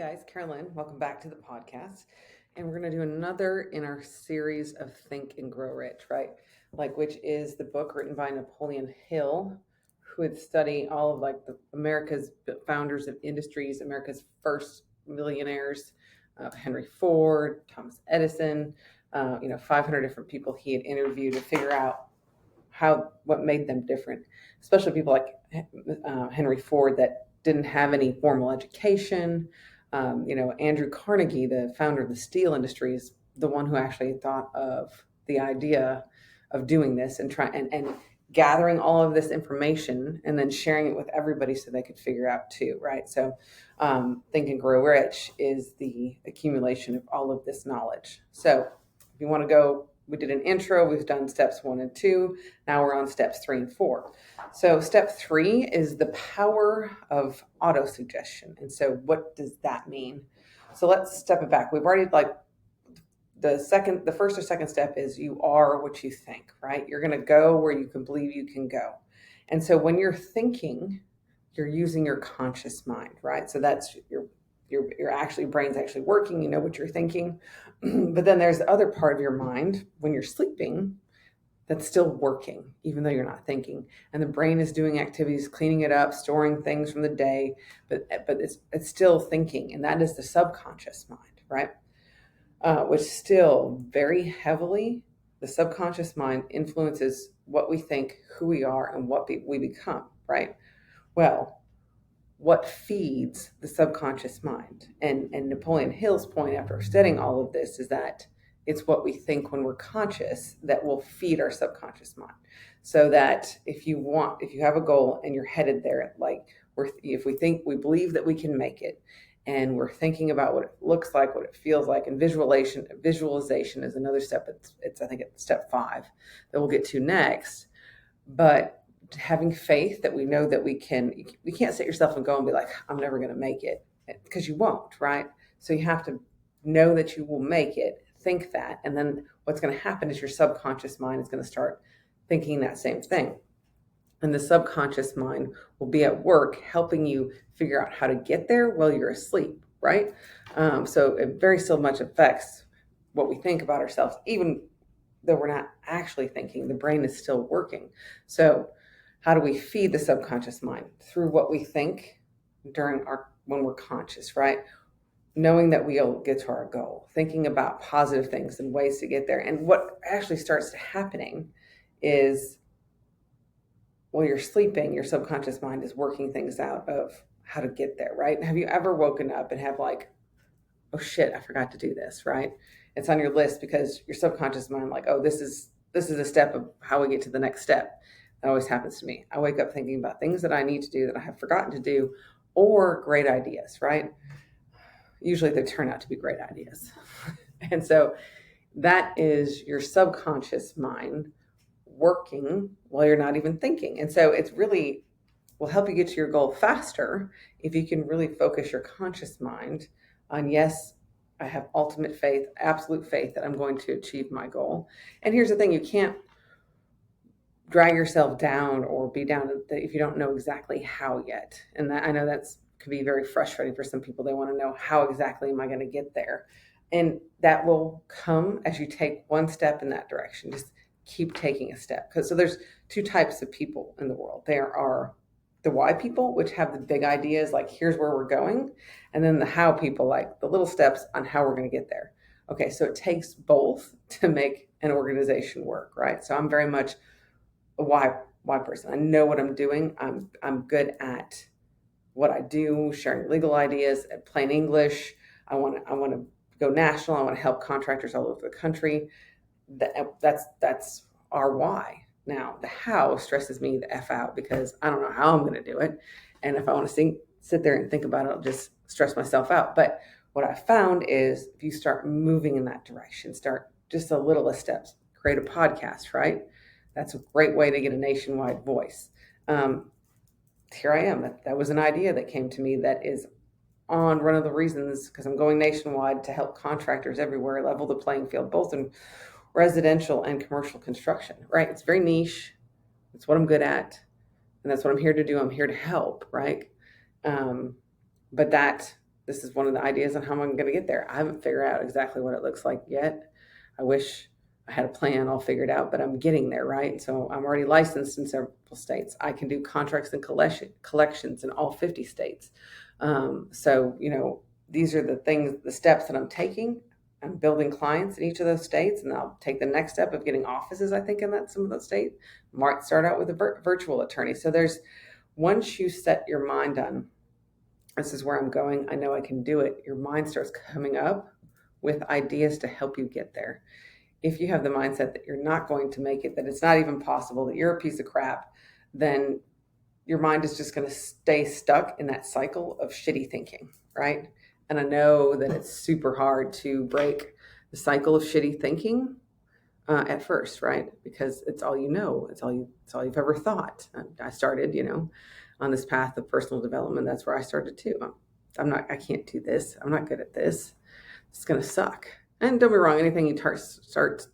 guys, Karalynn. Welcome back to the podcast. And we're going to do another in our series of Think and Grow Rich, right? Which is the book written by Napolean Hill, who would study all of the America's founders of industries, America's first millionaires, Henry Ford, Thomas Edison, 500 different people he had interviewed to figure out what made them different, especially people like Henry Ford that didn't have any formal education. Andrew Carnegie, the founder of the steel industry, is the one who actually thought of the idea of doing this and gathering all of this information and then sharing it with everybody so they could figure out too, right? So Think and Grow Rich is the accumulation of all of this knowledge. So if you want to go, we did an intro, we've done steps 1 and 2. Now we're on steps 3 and 4. So step 3 is the power of auto-suggestion. And so what does that mean? So let's step it back. We've already the first or second step is you are what you think, right? You're going to go where you can believe you can go. And so when you're thinking, you're using your conscious mind, right? So that's your brain's actually working, you know what you're thinking. But then there's the other part of your mind when you're sleeping that's still working, even though you're not thinking. And the brain is doing activities, cleaning it up, storing things from the day, but it's still thinking. And that is the subconscious mind, right? Which still very heavily, the subconscious mind influences what we think, who we are, and what we become, right? Well, what feeds the subconscious mind? And Napoleon Hill's point after studying all of this is that it's what we think when we're conscious that will feed our subconscious mind. So that if you have a goal and you're headed there, if we believe that we can make it, and we're thinking about what it looks like, what it feels like, and visualization is another step. I think it's step 5 that we'll get to next. But having faith that we know that we can't set yourself and go and be like, I'm never going to make it, because you won't, right? So you have to know that you will make it, think that, and then what's going to happen is your subconscious mind is going to start thinking that same thing. And the subconscious mind will be at work helping you figure out how to get there while you're asleep, right? So it very still much affects what we think about ourselves, even though we're not actually thinking, the brain is still working. So how do we feed the subconscious mind? Through what we think when we're conscious, right? Knowing that we'll get to our goal, thinking about positive things and ways to get there. And what actually starts happening is, while you're sleeping, your subconscious mind is working things out of how to get there, right? Have you ever woken up and have oh shit, I forgot to do this, right? It's on your list because your subconscious mind this is a step of how we get to the next step. That always happens to me. I wake up thinking about things that I need to do that I have forgotten to do, or great ideas, right? Usually they turn out to be great ideas. And so that is your subconscious mind working while you're not even thinking. And so it's really will help you get to your goal faster if you can really focus your conscious mind on, yes, I have ultimate faith, absolute faith that I'm going to achieve my goal. And here's the thing, you can't drag yourself down or be down if you don't know exactly how yet. And I know that's could be very frustrating for some people. They want to know, how exactly am I going to get there? And that will come as you take one step in that direction. Just keep taking a step. So there's 2 types of people in the world. There are the why people, which have the big ideas, like here's where we're going. And then the how people, like the little steps on how we're going to get there. Okay, so it takes both to make an organization work, right? So I'm very much a why person. I know what I'm doing. I'm good at what I do, sharing legal ideas, at plain English. I want to go national. I want to help contractors all over the country. That's our why. Now, the how stresses me the F out because I don't know how I'm going to do it. And if I want to sit there and think about it, I'll just stress myself out. But what I found is if you start moving in that direction, start just the littlest steps, create a podcast, right? That's a great way to get a nationwide voice. Here I am. That was an idea that came to me that is on one of the reasons, because I'm going nationwide to help contractors everywhere level the playing field, both in residential and commercial construction, right? It's very niche. It's what I'm good at. And that's what I'm here to do. I'm here to help, right? But that this is one of the ideas on how I'm going to get there. I haven't figured out exactly what it looks like yet. I wish I had a plan all figured out, but I'm getting there, right? So I'm already licensed in several states. I can do contracts and collections in all 50 states. So, these are the steps that I'm taking. I'm building clients in each of those states, and I'll take the next step of getting offices, I think, in some of those states. Might start out with a virtual attorney. So once you set your mind on, this is where I'm going, I know I can do it, your mind starts coming up with ideas to help you get there. If you have the mindset that you're not going to make it, that it's not even possible, that you're a piece of crap, then your mind is just going to stay stuck in that cycle of shitty thinking, right? And I know that it's super hard to break the cycle of shitty thinking at first, right? Because it's all you know, it's all you've ever thought. I started, on this path of personal development. That's where I started too. I can't do this. I'm not good at this. It's going to suck. And don't be wrong, anytime you start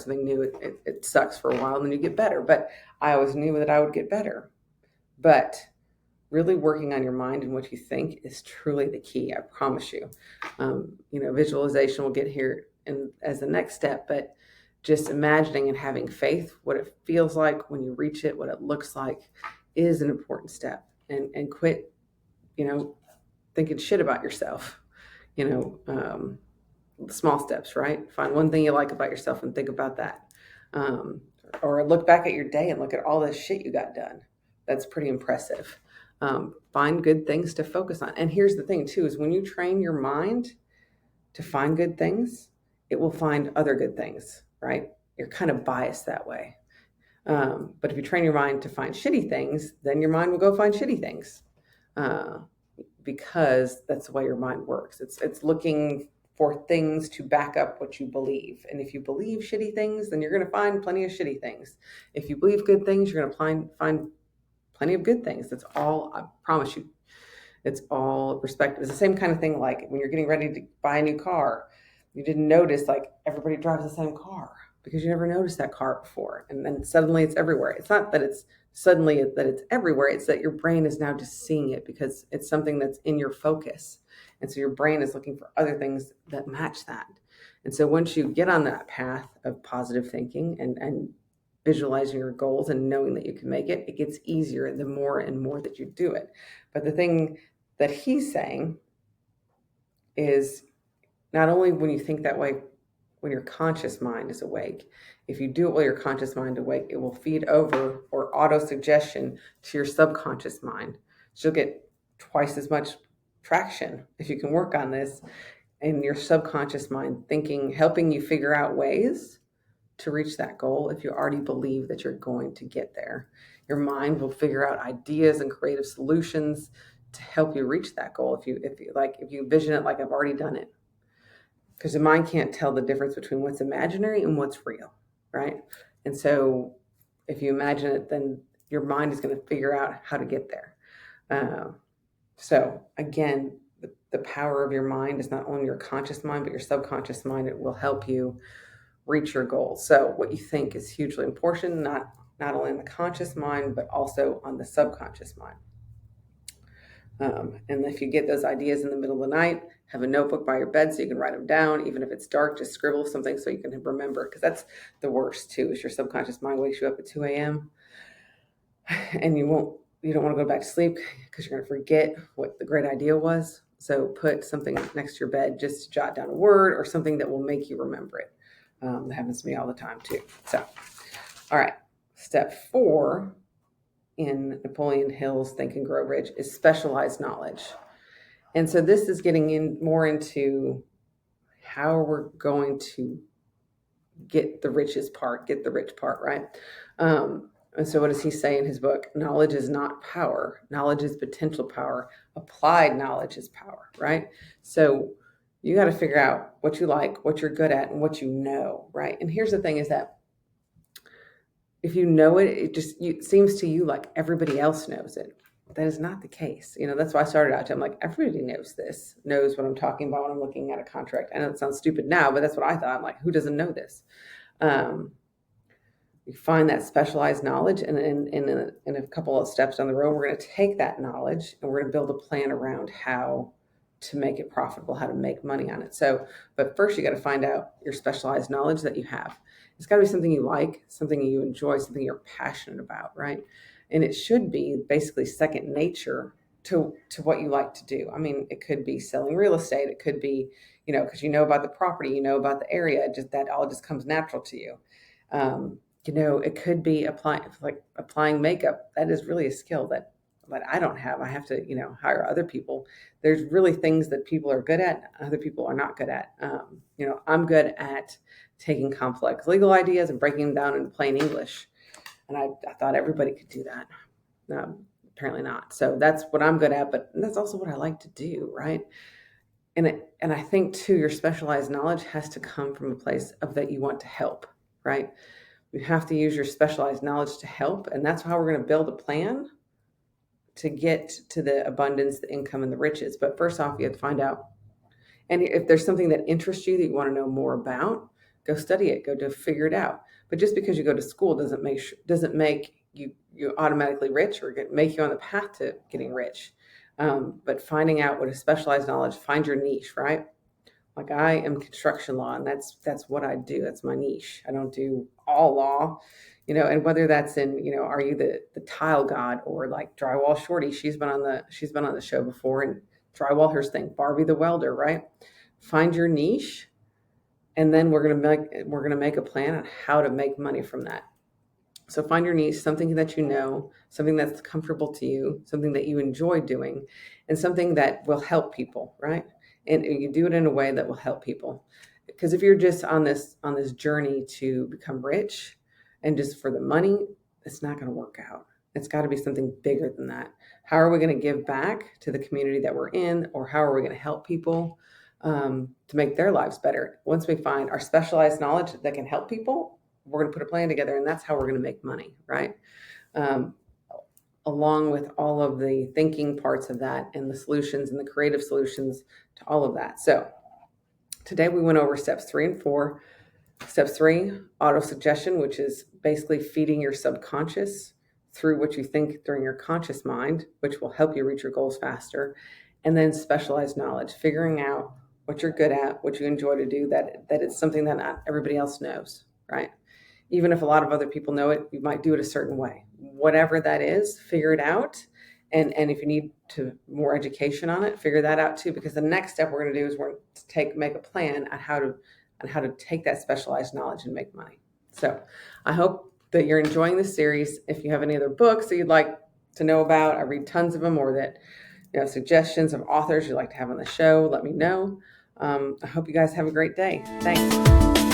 something new, it sucks for a while, and then you get better. But I always knew that I would get better. But really working on your mind and what you think is truly the key. I promise you. Visualization will get here as the next step, but just imagining and having faith, what it feels like when you reach it, what it looks like, is an important step. And quit, thinking shit about yourself. Small steps, right? Find one thing you like about yourself and think about that. Or look back at your day and look at all the shit you got done. That's pretty impressive. Find good things to focus on. And here's the thing too, is when you train your mind to find good things, it will find other good things, right? You're kind of biased that way. But if you train your mind to find shitty things, then your mind will go find shitty things. Because that's the way your mind works. It's looking for things to back up what you believe. And if you believe shitty things, then you're going to find plenty of shitty things. If you believe good things, you're going to find plenty of good things. That's all, I promise you. It's all perspective. It's the same kind of thing like when you're getting ready to buy a new car. You didn't notice like everybody drives the same car because you never noticed that car before. And then suddenly it's everywhere. It's not that it's suddenly that it's everywhere. It's that your brain is now just seeing it because it's something that's in your focus. And so your brain is looking for other things that match that. And so once you get on that path of positive thinking and visualizing your goals and knowing that you can make it, it gets easier the more and more that you do it. But the thing that he's saying is not only when you think that way, when your conscious mind is awake, if you do it while your conscious mind is awake, it will feed over or auto-suggestion to your subconscious mind. So you'll get twice as much traction if you can work on this in your subconscious mind, thinking, helping you figure out ways to reach that goal. If you already believe that you're going to get there, your mind will figure out ideas and creative solutions to help you reach that goal. If you vision it like I've already done it, because the mind can't tell the difference between what's imaginary and what's real, right? And so if you imagine it, then your mind is going to figure out how to get there. So again, the power of your mind is not only your conscious mind, but your subconscious mind. It will help you reach your goals. So what you think is hugely important, not only in the conscious mind, but also on the subconscious mind. And if you get those ideas in the middle of the night, have a notebook by your bed so you can write them down. Even if it's dark, just scribble something so you can remember, because that's the worst too, is your subconscious mind wakes you up at 2 a.m. and you don't want to go back to sleep because you're going to forget what the great idea was. So put something next to your bed, just jot down a word or something that will make you remember it. That happens to me all the time too. So, all right, step 4 in Napoleon Hill's Think and Grow Rich is specialized knowledge. And so this is getting in more into how we're going to get the rich part, right? And so what does he say in his book? Knowledge is not power. Knowledge is potential power. Applied knowledge is power, right? So you got to figure out what you like, what you're good at, and what you know, right? And here's the thing is that if you know it, it seems to you like everybody else knows it. That is not the case. That's why I started out. I'm like, everybody knows what I'm talking about when I'm looking at a contract. I know it sounds stupid now, but that's what I thought. I'm like, who doesn't know this? You find that specialized knowledge, and in a couple of steps down the road, we're going to take that knowledge and we're going to build a plan around how to make it profitable, how to make money on it. So, but first you got to find out your specialized knowledge that you have. It's got to be something you like, something you enjoy, something you're passionate about, right? And it should be basically second nature to what you like to do. I mean, it could be selling real estate. It could be, because you know about the property, you know about the area, just that all just comes natural to you. It could be applying makeup. That is really a skill that I don't have. I have to, hire other people. There's really things that people are good at, other people are not good at. I'm good at taking complex legal ideas and breaking them down into plain English. And I thought everybody could do that. Apparently not. So that's what I'm good at, but that's also what I like to do, right? And I think too, your specialized knowledge has to come from a place of that you want to help, right? You have to use your specialized knowledge to help, and that's how we're going to build a plan to get to the abundance, the income, and the riches. But first off, you have to find out. And if there's something that interests you that you want to know more about, go study it, go to figure it out. But just because you go to school doesn't make you automatically rich or make you on the path to getting rich. But finding out what is specialized knowledge, find your niche, right? Like I am construction law, and that's what I do. That's my niche. I don't do all law, and whether that's in, are you the tile god or like drywall shorty? She's been on the show before, and drywall her thing, Barbie the welder, right? Find your niche, and then we're gonna make a plan on how to make money from that. So find your niche, something that something that's comfortable to you, something that you enjoy doing, and something that will help people, right? And you do it in a way that will help people. Because if you're just on this journey to become rich and just for the money, it's not going to work out. It's got to be something bigger than that. How are we going to give back to the community that we're in, or how are we going to help people to make their lives better? Once we find our specialized knowledge that can help people, we're going to put a plan together, and that's how we're going to make money, right? Along with all of the thinking parts of that and the solutions and the creative solutions to all of that. So today we went over steps 3 and 4. Step 3, auto-suggestion, which is basically feeding your subconscious through what you think during your conscious mind, which will help you reach your goals faster. And then specialized knowledge, figuring out what you're good at, what you enjoy to do, that it's something that not everybody else knows, right? Even if a lot of other people know it, you might do it a certain way. Whatever that is, figure it out. And if you need more education on it, figure that out too, because the next step we're going to do is we're going to make a plan on how to take that specialized knowledge and make money. So I hope that you're enjoying this series. If you have any other books that you'd like to know about, I read tons of them, or that suggestions of authors you'd like to have on the show, let me know. I hope you guys have a great day. Thanks.